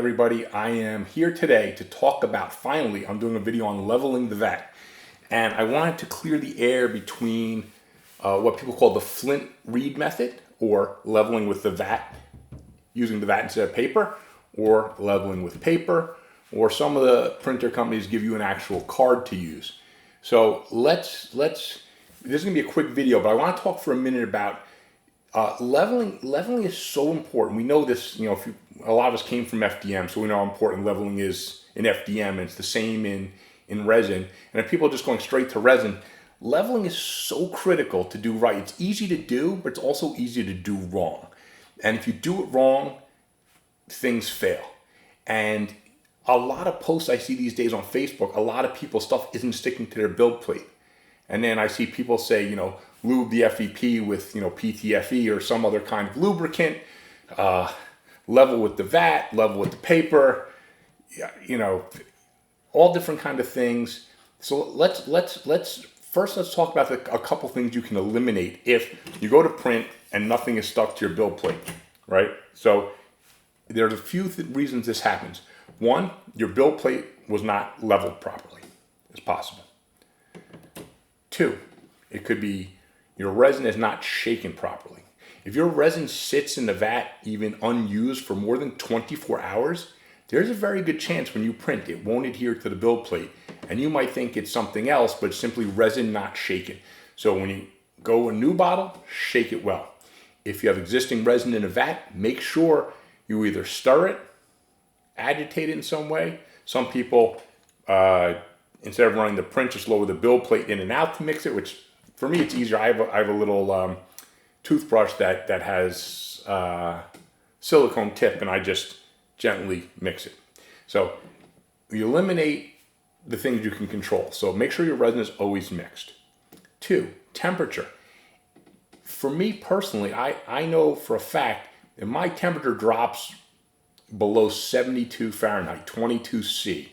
everybody, I am here today to talk about, finally, I'm doing a video on leveling the vat. And I wanted to clear the air between what people call the Flint Read method, or leveling with the vat, using the vat instead of paper, or leveling with paper, or some of the printer companies give you an actual card to use. So this is going to be a quick video, but I want to talk for a minute about leveling. Leveling is so important. We know this, a lot of us came from FDM, so we know how important leveling is in FDM, and it's the same in resin. And if people are just going straight to resin, leveling is so critical to do right. It's easy to do, but it's also easy to do wrong. And if you do it wrong, things fail. And a lot of posts I see these days on Facebook, a lot of people's stuff isn't sticking to their build plate. And then I see people say, lube the FEP with, PTFE or some other kind of lubricant, level with the vat, level with the paper, all different kind of things. So let's talk about a couple things you can eliminate if you go to print and nothing is stuck to your build plate, right? So there's a few reasons this happens. One, your build plate was not leveled properly. It's possible. Two, it could be your resin is not shaken properly. If your resin sits in the vat even unused for more than 24 hours, there's a very good chance when you print it won't adhere to the build plate, and you might think it's something else, but it's simply resin not shaken. So when you go a new bottle, shake it well. If you have existing resin in a vat, make sure you either stir it, agitate it in some way. Some people, instead of running the print, just lower the build plate in and out to mix it, which for me it's easier. I have a little toothbrush that has silicone tip, and I just gently mix it. So you eliminate the things you can control. So make sure your resin is always mixed. Two, temperature. For me personally, I know for a fact if my temperature drops below 72 Fahrenheit, 22 C,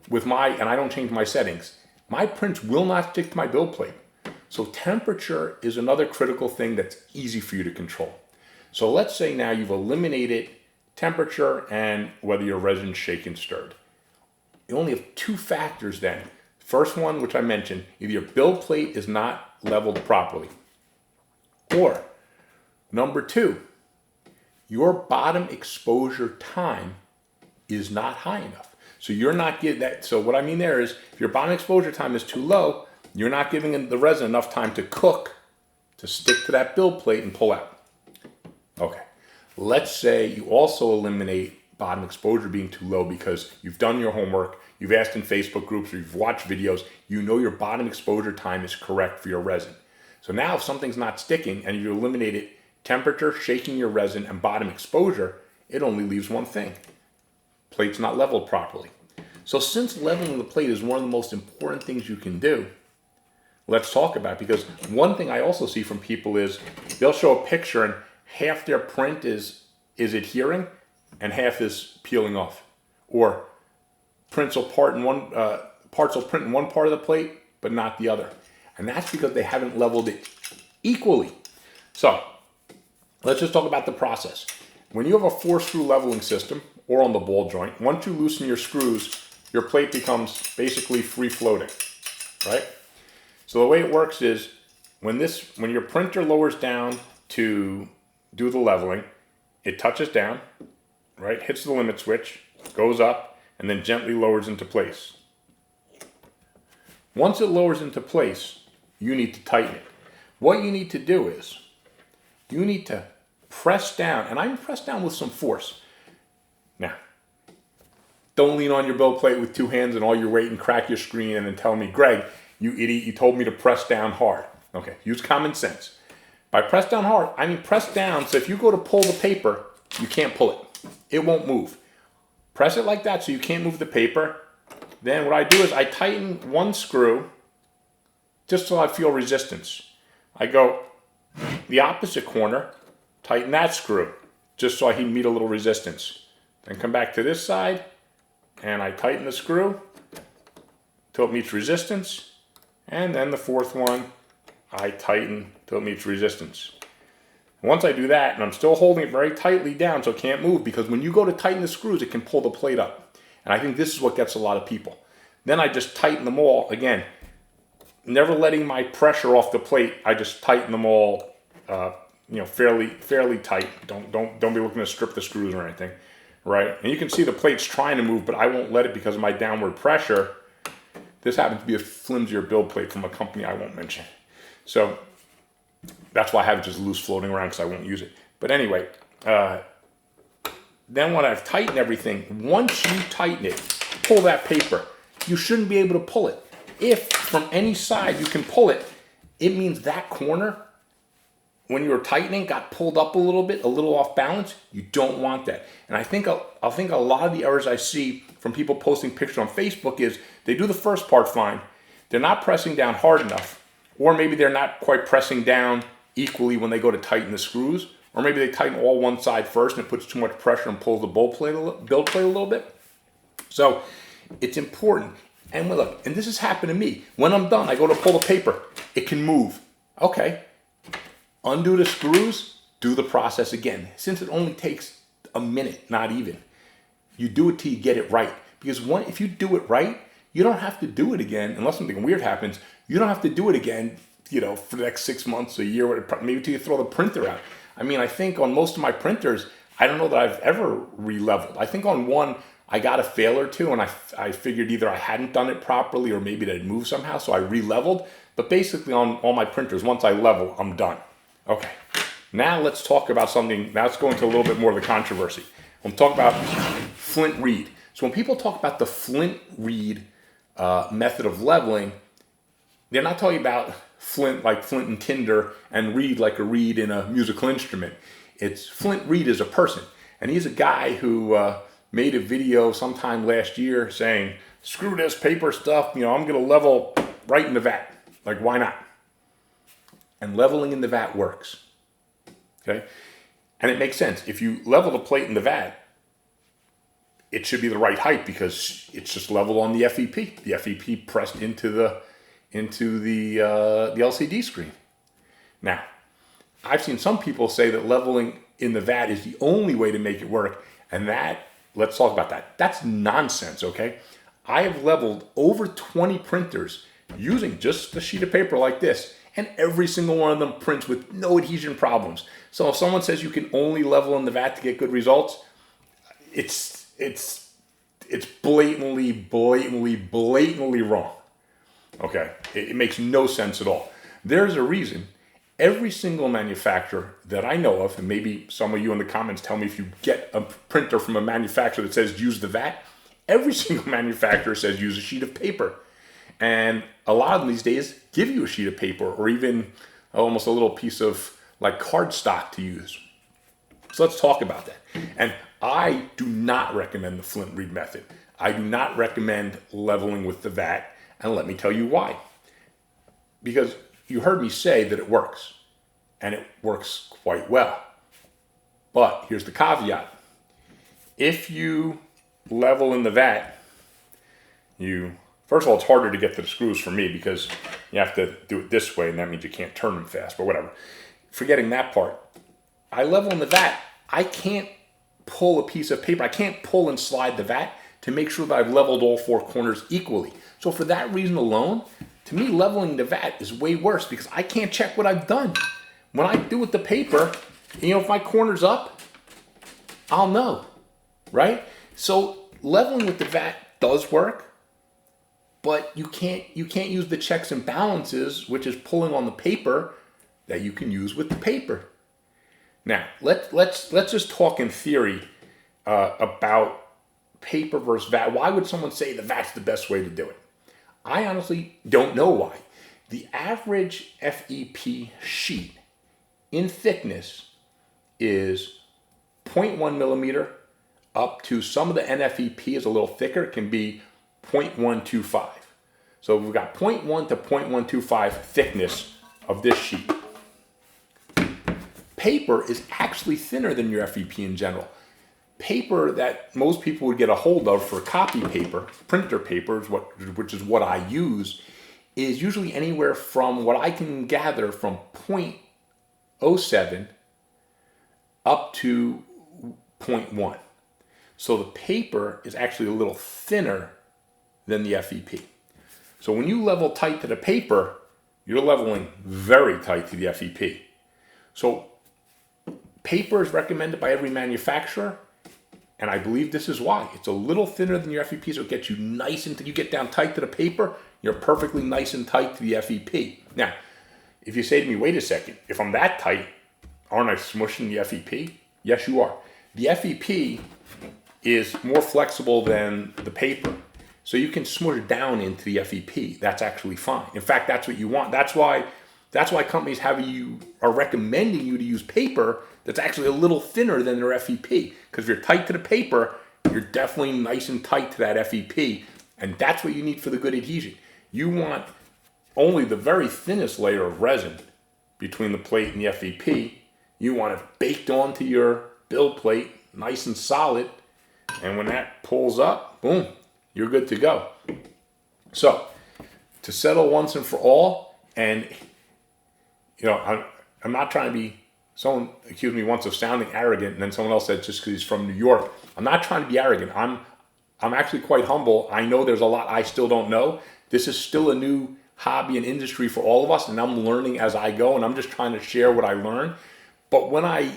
and I don't change my settings, my prints will not stick to my build plate. So temperature is another critical thing that's easy for you to control. So let's say now you've eliminated temperature and whether your resin's shaken, stirred. You only have two factors then. First one, which I mentioned, either your build plate is not leveled properly, or number two, your bottom exposure time is not high enough. So you're not getting that. So what I mean there is, if your bottom exposure time is too low, you're not giving the resin enough time to cook, to stick to that build plate and pull out. Okay. Let's say you also eliminate bottom exposure being too low because you've done your homework, you've asked in Facebook groups, or you've watched videos, you know your bottom exposure time is correct for your resin. So now if something's not sticking and you eliminated temperature, shaking your resin, and bottom exposure, it only leaves one thing. Plate's not leveled properly. So since leveling the plate is one of the most important things you can do, let's talk about it, because one thing I also see from people is they'll show a picture and half their print is adhering and half is peeling off, or parts will print in one part of the plate but not the other, and that's because they haven't leveled it equally. So let's just talk about the process. When you have a 4-screw leveling system or on the ball joint, once you loosen your screws, your plate becomes basically free floating, right? So the way it works is when your printer lowers down to do the leveling, it touches down, right? Hits the limit switch, goes up, and then gently lowers into place. Once it lowers into place, you need to tighten it. What you need to do is, you need to press down, and I press down with some force. Now, don't lean on your build plate with two hands and all your weight and crack your screen and then tell me, Greg, you idiot, you told me to press down hard. Okay, use common sense. By press down hard, I mean press down so if you go to pull the paper, you can't pull it. It won't move. Press it like that so you can't move the paper. Then what I do is I tighten one screw just so I feel resistance. I go the opposite corner, tighten that screw just so I can meet a little resistance. Then come back to this side and I tighten the screw till it meets resistance. And then the fourth one, I tighten till it meets resistance. Once I do that, and I'm still holding it very tightly down so it can't move, because when you go to tighten the screws, it can pull the plate up. And I think this is what gets a lot of people. Then I just tighten them all, again, never letting my pressure off the plate. I just tighten them all, fairly tight. Don't be looking to strip the screws or anything, right? And you can see the plate's trying to move, but I won't let it because of my downward pressure. This happens to be a flimsier build plate from a company I won't mention. So that's why I have it just loose floating around, because I won't use it. But anyway, then when I've tightened everything, once you tighten it, pull that paper. You shouldn't be able to pull it. If from any side you can pull it, it means that corner, when you're tightening, got pulled up a little bit, a little off balance. You don't want that. And I think a lot of the errors I see from people posting pictures on Facebook is they do the first part fine. They're not pressing down hard enough, or maybe they're not quite pressing down equally when they go to tighten the screws, or maybe they tighten all one side first and it puts too much pressure and pulls the build plate a little bit. So it's important. And look, and this has happened to me. When I'm done, I go to pull the paper. It can move. Okay. Undo the screws, do the process again. Since it only takes a minute, not even, you do it till you get it right. Because if you do it right, you don't have to do it again, unless something weird happens. You don't have to do it again, for the next 6 months, a year, maybe till you throw the printer out. I mean, I think on most of my printers, I don't know that I've ever re-leveled. I think on one, I got a fail or two, and I figured either I hadn't done it properly or maybe it had moved somehow, so I re-leveled. But basically on all my printers, once I level, I'm done. Okay, now let's talk about something. Now let's go into a little bit more of the controversy. I'm talking about Flint Read. So when people talk about the Flint Read method of leveling, they're not talking about Flint like Flint and Tinder and reed like a reed in a musical instrument. It's Flint Read is a person. And he's a guy who made a video sometime last year saying, screw this paper stuff, I'm going to level right in the vat. Like, why not? And leveling in the vat works. Okay? And it makes sense. If you level the plate in the vat, it should be the right height because it's just level on the FEP. The FEP pressed into the LCD screen. Now, I've seen some people say that leveling in the vat is the only way to make it work, and let's talk about that. That's nonsense, okay? I have leveled over 20 printers using just a sheet of paper like this, and every single one of them prints with no adhesion problems. So if someone says you can only level in the vat to get good results, it's blatantly wrong. Okay, it makes no sense at all. There's a reason every single manufacturer that I know of, and maybe some of you in the comments tell me if you get a printer from a manufacturer that says use the vat, every single manufacturer says use a sheet of paper. And a lot of them these days give you a sheet of paper or even almost a little piece of like cardstock to use. So let's talk about that. And I do not recommend the Flint Read method. I do not recommend leveling with the vat. And let me tell you why. Because you heard me say that it works. And it works quite well. But here's the caveat. If you level in the vat, first of all, it's harder to get to the screws for me because you have to do it this way, and that means you can't turn them fast, but whatever. Forgetting that part, I level in the vat. I can't pull a piece of paper. I can't pull and slide the vat to make sure that I've leveled all four corners equally. So for that reason alone, to me, leveling the vat is way worse because I can't check what I've done. When I do with the paper, if my corner's up, I'll know, right? So leveling with the vat does work. But you can't use the checks and balances, which is pulling on the paper, that you can use with the paper. Now, let's just talk in theory about paper versus vat. Why would someone say the vat's the best way to do it? I honestly don't know why. The average FEP sheet in thickness is 0.1 millimeter up to some of the NFEP is a little thicker. It can be 0.125. So we've got 0.1 to 0.125 thickness of this sheet. Paper is actually thinner than your FEP in general. Paper that most people would get a hold of for copy paper, printer paper, which is what I use, is usually anywhere from what I can gather from 0.07 up to 0.1. So the paper is actually a little thinner than the FEP. So when you level tight to the paper, you're leveling very tight to the FEP. So paper is recommended by every manufacturer, and I believe this is why. It's a little thinner than your FEP, so it gets you nice into, you get down tight to the paper, you're perfectly nice and tight to the FEP. Now, if you say to me, wait a second, if I'm that tight, aren't I smushing the FEP? Yes, you are. The FEP is more flexible than the paper. So you can smush down into the FEP. That's actually fine. In fact, that's what you want. That's why companies are recommending you to use paper that's actually a little thinner than their FEP. Because if you're tight to the paper, you're definitely nice and tight to that FEP. And that's what you need for the good adhesion. You want only the very thinnest layer of resin between the plate and the FEP. You want it baked onto your build plate, nice and solid. And when that pulls up, boom, you're good to go. So, to settle once and for all, and I'm not trying to be, someone accused me once of sounding arrogant, and then someone else said just because he's from New York. I'm not trying to be arrogant. I'm actually quite humble. I know there's a lot I still don't know. This is still a new hobby and industry for all of us, and I'm learning as I go, and I'm just trying to share what I learn. But when I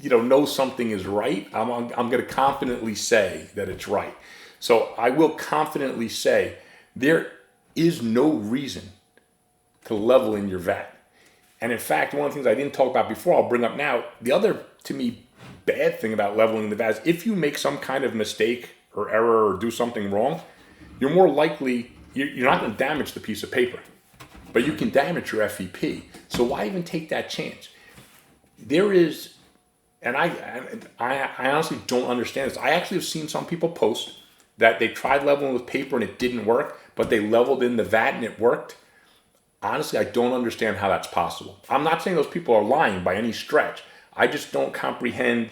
know something is right, I'm going to confidently say that it's right. So I will confidently say there is no reason to level in your vat. And in fact, one of the things I didn't talk about before, I'll bring up now. The other, to me, bad thing about leveling the vat is if you make some kind of mistake or error or do something wrong, you're more likely, you're not going to damage the piece of paper, but you can damage your FEP. So why even take that chance? There is, and I honestly don't understand this. I actually have seen some people post that they tried leveling with paper and it didn't work, but they leveled in the vat and it worked. Honestly, I don't understand how that's possible. I'm not saying those people are lying by any stretch. I just don't comprehend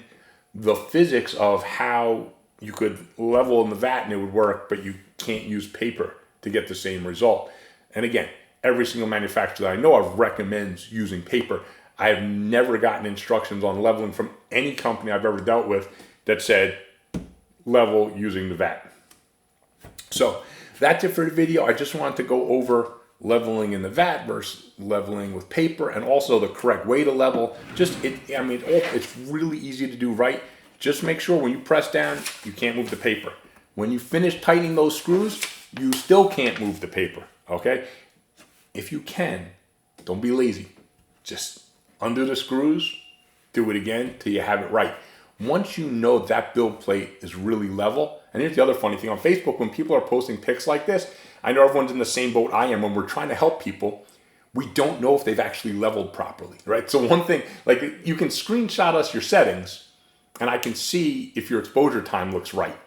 the physics of how you could level in the vat and it would work, but you can't use paper to get the same result. And again, every single manufacturer that I know of recommends using paper. I have never gotten instructions on leveling from any company I've ever dealt with that said level using the vat. So that's it for the video. I just wanted to go over leveling in the vat versus leveling with paper, and also the correct way to level. It's really easy to do right. Just make sure when you press down, you can't move the paper. When you finish tightening those screws, you still can't move the paper, okay? If you can, don't be lazy. Just undo the screws, do it again till you have it right. Once you know that build plate is really level, and here's the other funny thing, on Facebook, when people are posting pics like this, I know everyone's in the same boat I am. When we're trying to help people, we don't know if they've actually leveled properly, right? So one thing, like you can screenshot us your settings, and I can see if your exposure time looks right.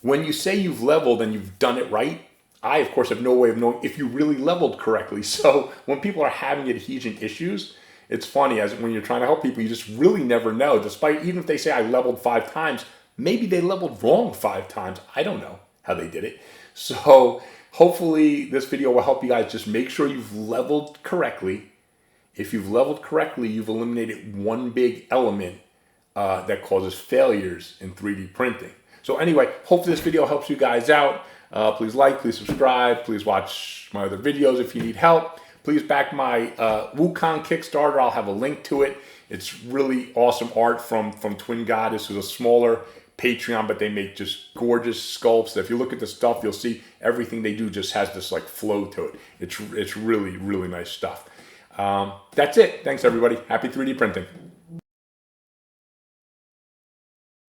When you say you've leveled and you've done it right, I, of course, have no way of knowing if you really leveled correctly. So when people are having adhesion issues, it's funny, as when you're trying to help people, you just really never know. Despite, even if they say I leveled 5 times, maybe they leveled wrong 5 times. I don't know how they did it. So hopefully this video will help you guys just make sure you've leveled correctly. If you've leveled correctly, you've eliminated one big element that causes failures in 3D printing. So anyway, hopefully this video helps you guys out. Please like, please subscribe, please watch my other videos if you need help. Please back my Wukong Kickstarter. I'll have a link to it. It's really awesome art from Twin Goddess, who's a smaller Patreon, but they make just gorgeous sculpts. If you look at the stuff, you'll see everything they do just has this like flow to it. It's really, really nice stuff. That's it. Thanks, everybody. Happy 3D printing.